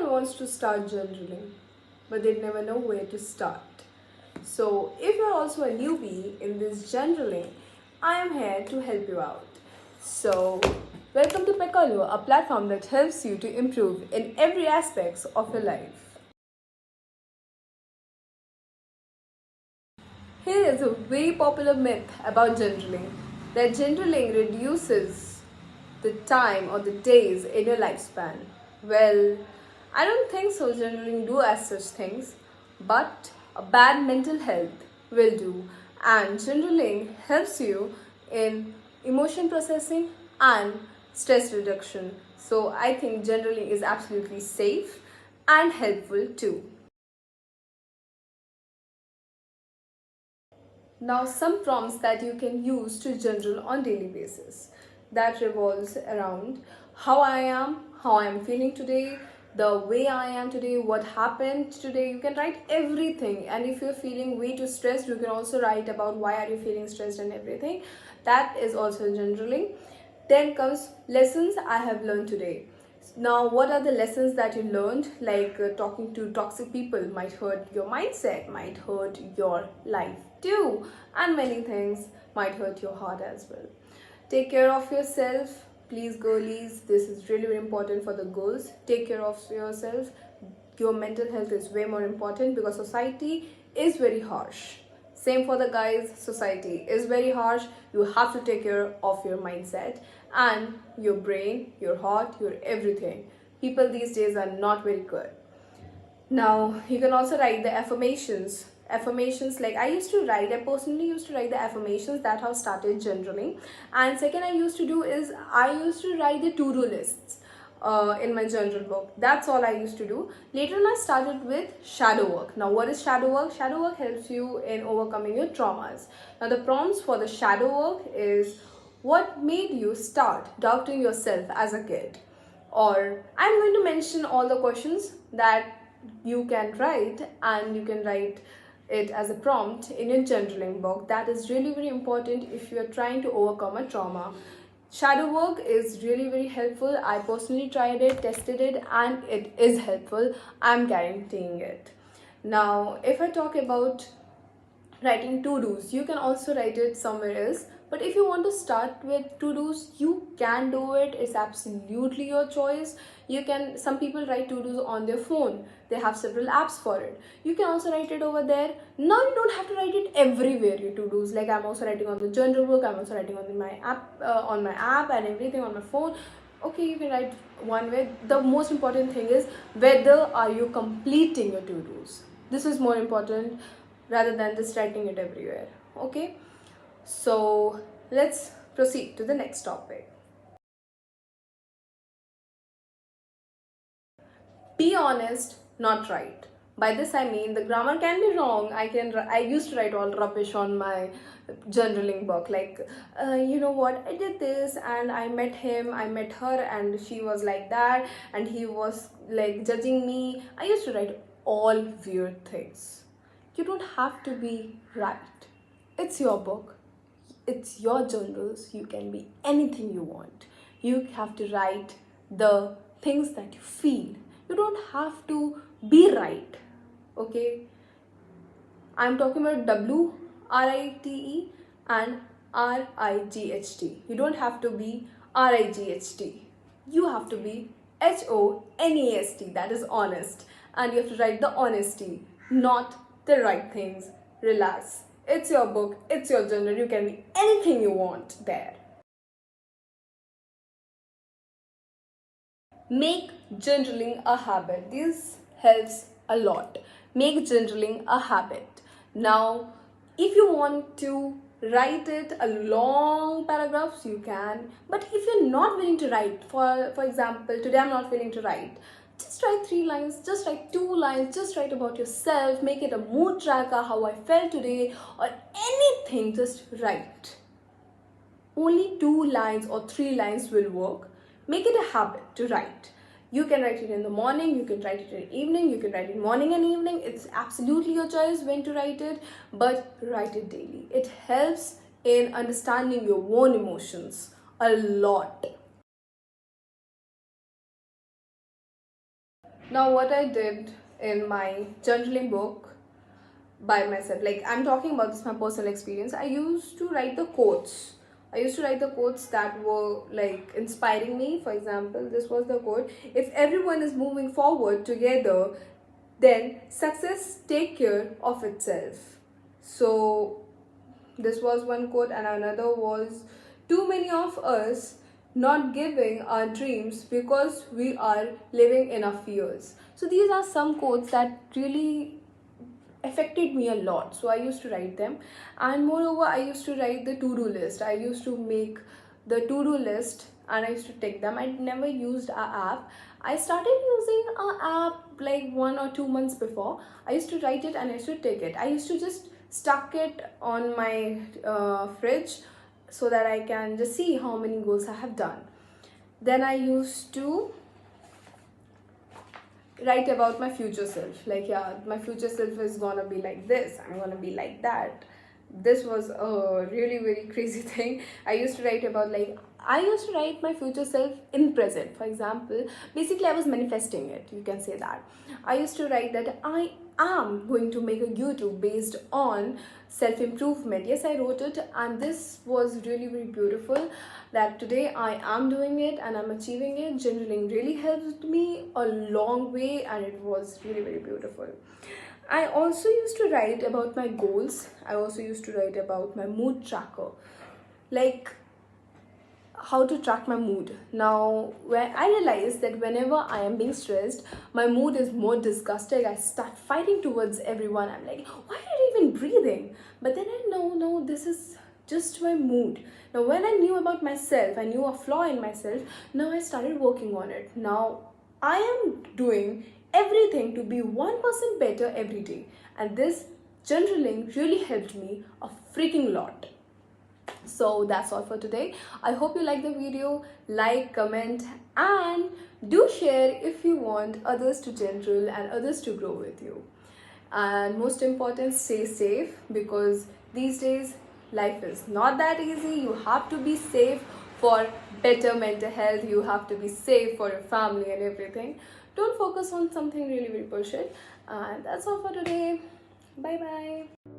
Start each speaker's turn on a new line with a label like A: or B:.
A: Everyone wants to start journaling, but they never know where to start. So, if you're also a newbie in this journaling, I am here to help you out. So, welcome to Peccollo, a platform that helps you to improve in every aspect of your life. Here is a very popular myth about journaling that journaling reduces the time or the days in your lifespan. Well, I don't think so. Journaling do as such things, but a bad mental health will do. And journaling helps you in emotion processing and stress reduction. So I think journaling is absolutely safe and helpful too. Now, some prompts that you can use to journal on daily basis that revolves around how I am feeling today, the way I am today, what happened today. You can write everything, and if you're feeling way too stressed, you can also write about why are you feeling stressed and everything. That is also journaling. Then comes lessons I have learned today. Now, what are the lessons that you learned? Like talking to toxic people might hurt your mindset, might hurt your life too, and many things might hurt your heart as well. Take care of yourself, please, girlies. This is really very important for the girls. Take care of yourself. Your mental health is way more important because society is very harsh. Same for the guys, society is very harsh. You have to take care of your mindset and your brain, your heart, your everything. People these days are not very good. Now, you can also write the affirmations. Affirmations, like I personally used to write the affirmations. That how started journaling. And second, I used to write the to-do lists in my journal book. That's all I used to do. Later on, I started with shadow work. Now, what is shadow work? Shadow work helps you in overcoming your traumas. Now, the prompts for the shadow work is what made you start doubting yourself as a kid? Or I'm going to mention all the questions that you can write, and you can write it as a prompt in your journaling book. That is really very important if you are trying to overcome a trauma. Shadow work is really very helpful. I personally tried it, tested it, and it is helpful. I'm guaranteeing it. Now, if I talk about writing to-dos, you can also write it somewhere else, but if you want to start with to-dos, you can do it. It's absolutely your choice. You can, some people write to-dos on their phone. They have several apps for it. You can also write it over there. Now you don't have to write it everywhere, your to-dos. Like I'm also writing on the journal book, I'm also writing on my app and everything on my phone. Okay, you can write one way. The most important thing is whether are you completing your to-dos. This is more important rather than just writing it everywhere. Okay, so let's proceed to the next topic. Be honest, not right. By this I mean the grammar can be wrong. I used to write all rubbish on my journaling book, like you know what, I did this and I met him, I met her, and she was like that, and he was like judging me. I used to write all weird things. You don't have to be right. It's your book, it's your journals. You can be anything you want. You have to write the things that you feel. You don't have to be right. Okay, I'm talking about WRITE and RIGHT. You don't have to be RIGHT. You have to be HONEST. That is honest. And you have to write the honesty, not the right things. Relax. It's your book, it's your journal. You can be anything you want there. Make journaling a habit. This helps a lot. Make journaling a habit. Now, if you want to write it a long paragraphs, you can. But if you're not willing to write, for example, today I'm not willing to write, just write 3 lines, just write 2 lines, just write about yourself, make it a mood tracker, how I felt today, or anything, just write. Only 2 lines or 3 lines will work. Make it a habit to write. You can write it in the morning, you can write it in the evening, you can write it morning and evening. It's absolutely your choice when to write it, but write it daily. It helps in understanding your own emotions a lot. Now what I did in my journaling book by myself, like I'm talking about this my personal experience, I used to write the quotes. I used to write the quotes that were like inspiring me. For example, this was the quote: if everyone is moving forward together, then success take care of itself. So this was one quote, and another was: too many of us not giving our dreams because we are living in our fears. So these are some quotes that really affected me a lot, so I used to write them. And moreover, I used to write the to-do list. I used to make the to-do list and I used to take them. I never used a app. I started using a app like 1 or 2 months before. I used to write it and I used to take it. I used to just stuck it on my fridge so that I can just see how many goals I have done. Then I used to write about my future self, like, yeah, my future self is gonna be like this, I'm gonna be like that. This was a really very crazy thing. I used to write about, like, I used to write my future self in present. For example, basically I was manifesting it, you can say that. I used to write that I am going to make a YouTube based on self-improvement. Yes, I wrote it, and this was really very beautiful, that today I am doing it and I'm achieving it. Journaling really helped me a long way, and it was really very beautiful. I also used to write about my goals. I also used to write about my mood tracker, like how to track my mood. Now, when I realized that whenever I am being stressed, my mood is more disgusting. I start fighting towards everyone. I'm like, why are you even breathing? But then I know, no, this is just my mood. Now, when I knew about myself, I knew a flaw in myself. Now I started working on it. Now I am doing everything to be 1% better every day. And this journaling really helped me a freaking lot. So that's all for today. I hope you like the video. Like, comment, and do share if you want others to journal and others to grow with you. And most important, stay safe, because these days life is not that easy. You have to be safe for better mental health. You have to be safe for your family and everything. Don't focus on something really very bullshit. And that's all for today. Bye bye.